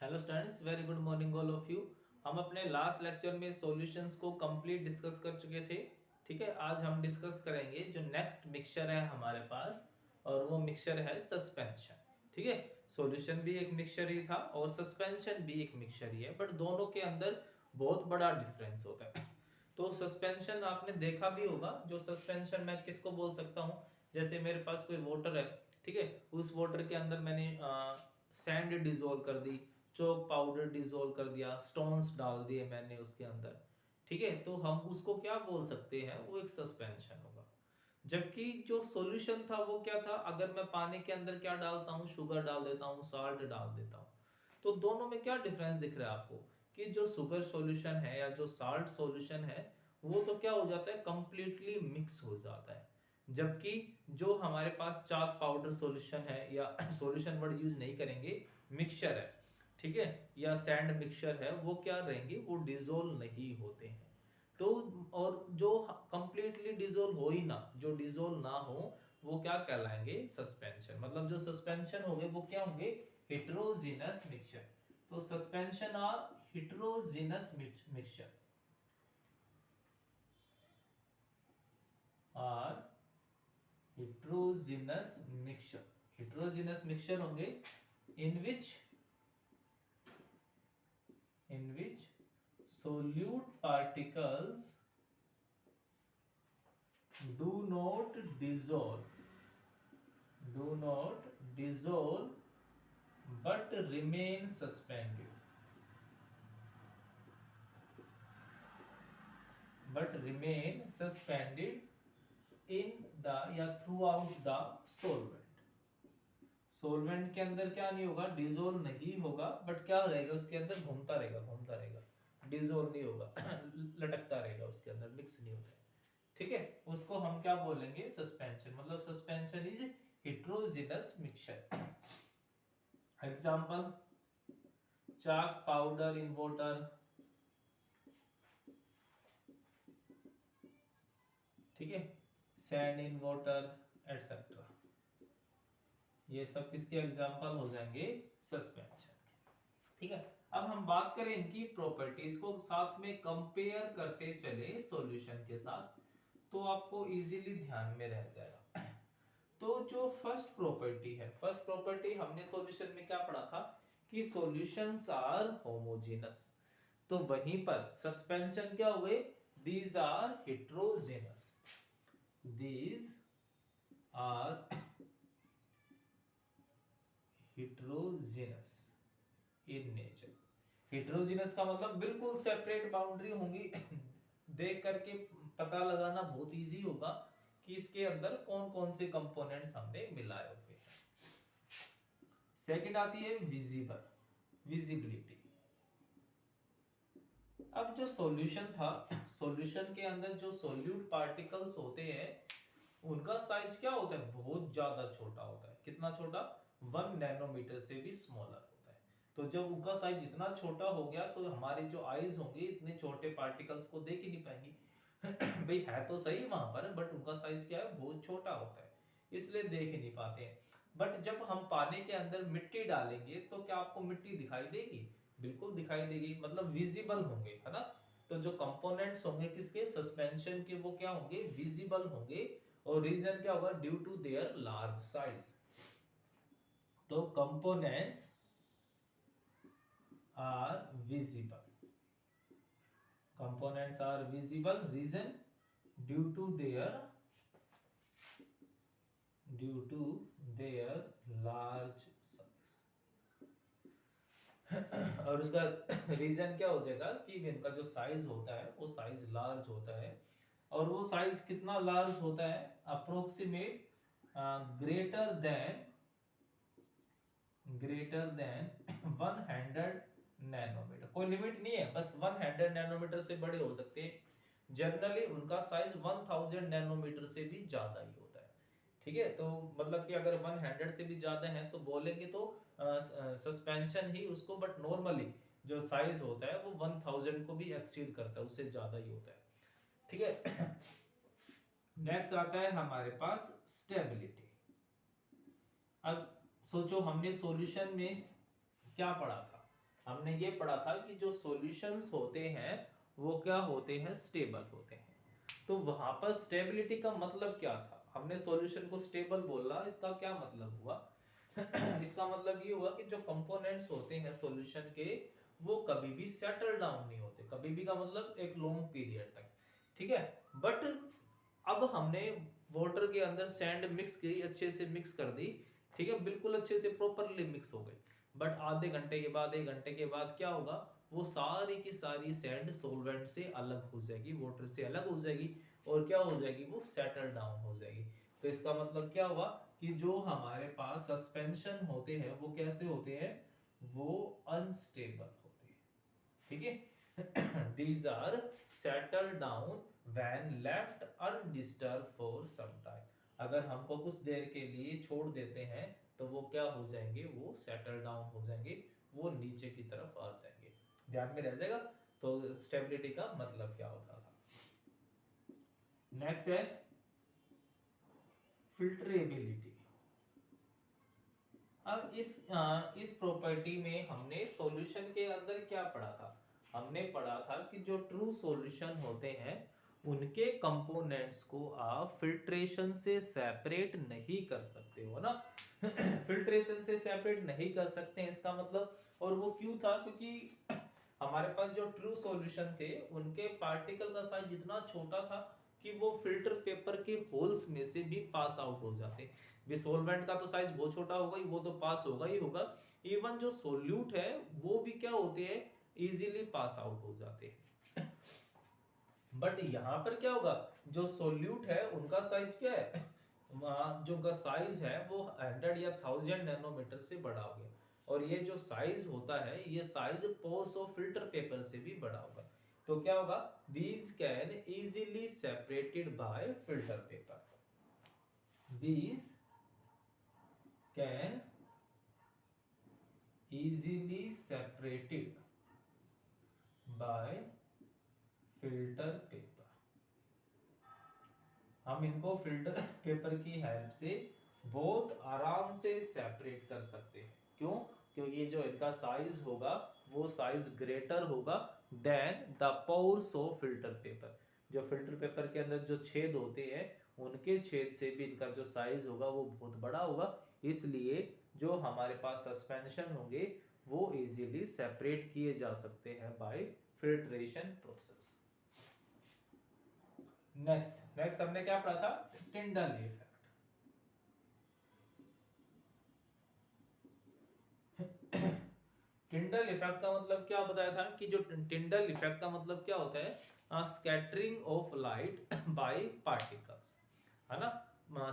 Hello students, very good morning all of you. हम अपने last lecture में solutions को कंप्लीट डिस्कस कर चुके थे। ठीक है, आज हम डिस्कस करेंगे जो नेक्स्ट मिक्सचर है हमारे पास, और वो मिक्सचर है सस्पेंशन। ठीक है, सॉल्यूशन भी एक मिक्सचर ही था और सस्पेंशन भी एक मिक्सचर ही है, बट दोनों के अंदर बहुत बड़ा डिफरेंस होता है। तो सस्पेंशन आपने देखा भी होगा। जो सस्पेंशन मैं किसको बोल सकता हूँ, जैसे मेरे पास कोई वाटर है, ठीक है, उस वाटर के अंदर मैंने सैंड डिजोल्व कर दी, चौक पाउडर डिजोल्व कर दिया, स्टोन्स डाल दिए मैंने उसके अंदर। ठीक है, तो हम उसको क्या बोल सकते हैं, वो एक सस्पेंशन होगा। जबकि जो सॉल्यूशन था वो क्या था, अगर मैं पानी के अंदर क्या डालता हूँ, शुगर डाल देता हूँ, साल्ट डाल देता हूँ, तो दोनों में क्या डिफरेंस दिख रहा है आपको, कि जो शुगर सॉल्यूशन है या जो साल्ट सॉल्यूशन है, वो तो क्या हो जाता है, कंप्लीटली मिक्स हो जाता है। जबकि जो हमारे पास चाक पाउडर सॉल्यूशन है, या सॉल्यूशन वर्ड यूज नहीं करेंगे, मिक्सचर है, ठीक है, या सैंड मिक्सचर है, वो क्या रहेंगे, वो डिजोल्व नहीं होते हैं। तो और जो कंप्लीटली डिजोल्व हो ही ना, जो डिजोल्व ना हो, वो क्या कहलाएंगे, सस्पेंशन। मतलब जो सस्पेंशन होंगे वो क्या होंगे, हेटेरोजेनस मिक्सचर। तो suspension are heterogeneous mixture, are heterogeneous mixture। heterogeneous mixture होंगे in which solute particles do not dissolve but remain suspended in the या throughout the solvent। सोलवेंट के अंदर क्या नहीं होगा, डिजोल्व नहीं होगा, बट क्या रहेगा, उसके अंदर घूमता रहेगा, डिजोल्व नहीं होगा, लटकता रहेगा उसके अंदर, मिक्स नहीं होता है। ठीक है, उसको हम क्या बोलेंगे, सस्पेंशन। मतलब suspension is heterogeneous mixture. Example, chalk powder in water, ठीक है, सैंड इन वाटर, एटसेट्रा, ये सब किसके एग्जांपल हो जाएंगे, सस्पेंशन के। ठीक है, अब हम बात करें इनकी प्रॉपर्टीज को, साथ में कंपेयर करते चले सॉल्यूशन के साथ, तो आपको इजीली ध्यान में रह जाएगा। तो जो फर्स्ट प्रॉपर्टी है, फर्स्ट प्रॉपर्टी हमने सॉल्यूशन में क्या पढ़ा था, कि सॉल्यूशंस आर होमोजेनस। तो वहीं पर सस्पेंशन क्या हो गए, these are heterogeneous, these are heterogeneous in nature. Heterogeneous का मतलब बिल्कुल सेपरेट बाउंड्री होंगी। देख करके पता लगाना बहुत इजी होगा कि इसके अंदर कौन कौन से कंपोनेंट्स हमने मिलाए हुए हैं। सेकंड आती है विजिबल, विजिबिलिटी। अब जो सॉल्यूशन था, सॉल्यूशन के अंदर जो सोल्यूट पार्टिकल्स होते हैं, उनका साइज क्या होता है, बहुत ज्यादा छोटा होता है। कितना छोटा, 1 नैनोमीटर से भी स्मॉलर होता है। तो जब उनका साइज इतना छोटा हो गया, तो हमारी जो आईज होंगी इतने छोटे पार्टिकल्स को देख ही नहीं पाएंगी। भाई है तो सही वहां पर, बट उनका साइज क्या है, बहुत छोटा होता है, इसलिए देख ही नहीं पाते हैं। बट जब हम पानी के अंदर मिट्टी डालेंगे, तो क्या आपको मिट्टी दिखाई देगी, बिल्कुल दिखाई देगी, मतलब विजिबल होंगे, है ना। तो जो कंपोनेंट्स होंगे किसके, सस्पेंशन के, वो क्या होंगे, विजिबल होंगे। और रीजन क्या होगा, due to their large size. तो components are visible, components are visible, reason due to their large size. और उसका रीजन क्या हो जाएगा, कि इनका जो साइज होता है वो साइज लार्ज होता है। और वो साइज कितना लार्ज होता है, अप्रोक्सीमेट ग्रेटर देन 100 नैनोमीटर। कोई लिमिट नहीं है, बस 100 नैनोमीटर से बड़े हो सकते हैं। जनरली उनका साइज 1000 नैनोमीटर से भी ज्यादा ही होता है। ठीक है, तो मतलब कि अगर 100 से भी ज्यादा है तो बोलेंगे तो सस्पेंशन ही उसको, बट नॉर्मली जो साइज होता है वो 1000 को भी एक्सीड करता है, उससे ज्यादा ही होता है। ठीक है। नेक्स्ट आता है हमारे पास स्टेबिलिटी। अब सोचो, हमने सॉल्यूशन में क्या पढ़ा था, हमने ये पढ़ा था कि जो सॉल्यूशंस होते हैं वो क्या होते हैं, स्टेबल होते हैं। तो वहां पर स्टेबिलिटी का मतलब क्या था, हमने सॉल्यूशन को स्टेबल बोला, इसका क्या मतलब हुआ इसका मतलब ये हुआ कि जो कंपोनेंट्स होते हैं सॉल्यूशन के वो कभी भी सेटल डाउन नहीं होते, कभी भी का मतलब एक लॉन्ग पीरियड तक, ठीक है। बट अब हमने वाटर के अंदर सैंड मिक्स की, अच्छे से मिक्स कर दी, ठीक है, बिल्कुल अच्छे से प्रॉपरली मिक्स हो गई। बट आधे घंटे के बाद, 1 घंटे के बाद क्या होगा, वो सारी की सारी सैंड सोलवेंट से अलग हो जाएगी, वाटर से अलग हो जाएगी, और क्या हो जाएगी, वो सेटल डाउन हो जाएगी। तो इसका मतलब क्या हुआ कि जो हमारे पास सस्पेंशन होते हैं वो कैसे होते हैं, वो अनस्टेबल होते हैं, ठीक है। These are settle down when left undisturb for some time. अगर हमको कुछ देर के लिए छोड़ देते हैं तो वो क्या हो जाएंगे, वो सेटल डाउन हो जाएंगे, वो नीचे की तरफ आ जाएंगे, ध्यान में रह जाएगा। तो स्टेबिलिटी का मतलब क्या होता था। नेक्स्ट है फिल्ट्रेबिलिटी। अब इस प्रॉपर्टी में हमने सॉल्यूशन के अंदर क्या पढ़ा था, हमने पढ़ा था कि जो ट्रू सॉल्यूशन होते हैं उनके कंपोनेंट्स को आप फिल्ट्रेशन से सेपरेट नहीं कर सकते हो ना फिल्ट्रेशन से सेपरेट नहीं कर सकते हैं इसका मतलब, और वो क्यों था, क्योंकि हमारे पास जो ट्रू सॉल्यूशन थे उनके पार्टिकल का साइज इतना छोटा था कि वो फिल्टर पेपर के होल्स में से भी पास आउट हो जाते। सॉल्वेंट का तो साइज बहुत छोटा होगा ही, वो तो पास होगा ही होगा। इवन जो सोल्यूट है वो भी क्या होते हैं, इजीली पास आउट हो जाते हैं। बट यहाँ पर क्या होगा, जो सोल्यूट है उनका साइज क्या है जो उनका साइज है वो 100 या 1000 नैनोमीटर से बड़ा हो गया, और ये जो साइज होता है ये size pores of filter paper से भी बड़ा होगा। तो क्या होगा, these can easily separated by filter paper, these can easily separated by filter paper। हम इनको फिल्टर पेपर की हेल्प से बहुत आराम से सेपरेट कर सकते हैं। क्यों, क्योंकि जो इनका साइज होगा वो साइज ग्रेटर होगा than the pores of filter paper. जो फिल्टर पेपर के अंदर जो छेद होते हैं उनके छेद से भी इनका जो साइज होगा वो बहुत बड़ा होगा, इसलिए जो हमारे पास सस्पेंशन होंगे वो इजीली सेपरेट किए जा सकते हैं बाय फिल्ट्रेशन प्रोसेस। नेक्स्ट हमने क्या पढ़ा था, टिंडल इफेक्ट। टिंडल इफेक्ट का मतलब क्या बताया था कि जो टिंडल इफेक्ट का मतलब क्या होता है, scattering of light by particles, है ना,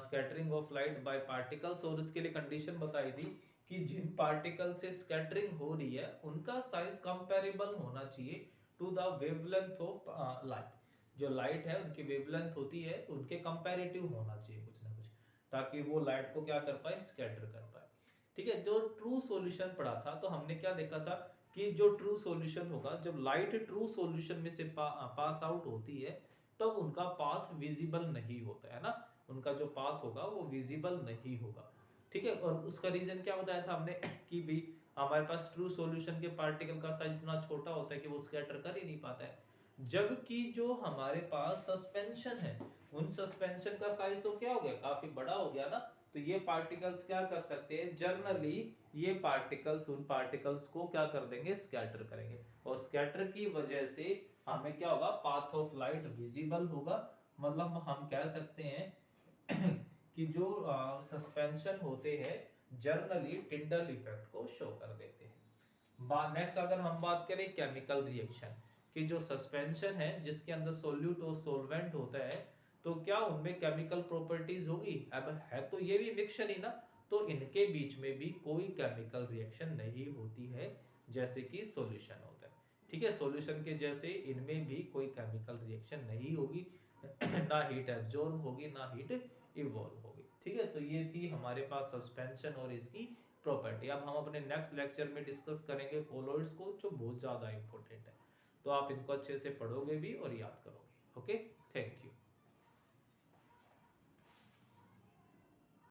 scattering of light by particles. और उसके लिए कंडीशन बताई थी कि जिन पार्टिकल से स्कैटरिंग हो रही है उनका साइज कंपैरेबल होना चाहिए to the wavelength of light. जो लाइट है उनकी वेवलेंथ होती है तो उनके कंपैरेटिव होना चाहिए कुछ ना कुछ, ताकि वो लाइट को क्या कर पाए, स्कैटर कर पाए, ठीक है। जो ट्रू सॉल्यूशन पढ़ा था तो हमने क्या देखा था कि जो ट्रू सॉल्यूशन होगा, जब लाइट ट्रू सॉल्यूशन में से पास आउट होती है तब उनका पाथ विजिबल नहीं होता है ना, उनका जो पाथ होगा वो विजिबल नहीं होगा, ठीक है। और उसका रीजन क्या बताया था हमने कि भी हमारे पास ट्रू सॉल्यूशन के पार्टिकल का साइज इतना छोटा होता है कि वो स्कैटर कर ही नहीं पाता है, जबकि जो हमारे पास सस्पेंशन है उन सस्पेंशन का साइज तो क्या हो गया, काफी बड़ा हो गया ना। तो ये पार्टिकल्स क्या कर सकते हैं, जनरली ये पार्टिकल्स उन पार्टिकल्स को क्या कर देंगे, स्कैटर करेंगे, और स्कैटर की वजह से हमें क्या होगा, पाथ ऑफ लाइट विजिबल होगा। मतलब हम कह सकते हैं कि जो सस्पेंशन होते हैं जनरली टिंडल इफेक्ट को शो कर देते हैं। नेक्स्ट अगर हम बात करें केमिकल रिएक्शन कि जो सस्पेंशन है जिसके अंदर सोल्यूट और सोलवेंट होता है तो क्या उनमें केमिकल प्रॉपर्टीज होगी, अब है तो ये भी मिक्सचर ही ना, तो इनके बीच में भी कोई केमिकल रिएक्शन नहीं होती है जैसे कि सॉल्यूशन होता है, ठीक है। सॉल्यूशन के जैसे इनमें भी कोई केमिकल रिएक्शन नहीं होगी ना हीट एब्जॉर्ब होगी ना हीट इवॉल्व होगी, ठीक है। तो ये थी हमारे पास सस्पेंशन और इसकी प्रॉपर्टी। अब हम अपने नेक्स्ट लेक्चर में डिस्कस करेंगे कोलॉइड्स को, जो बहुत ज्यादा इंपॉर्टेंट है, तो आप इनको अच्छे से पढ़ोगे भी और याद करोगे। Okay, thank you.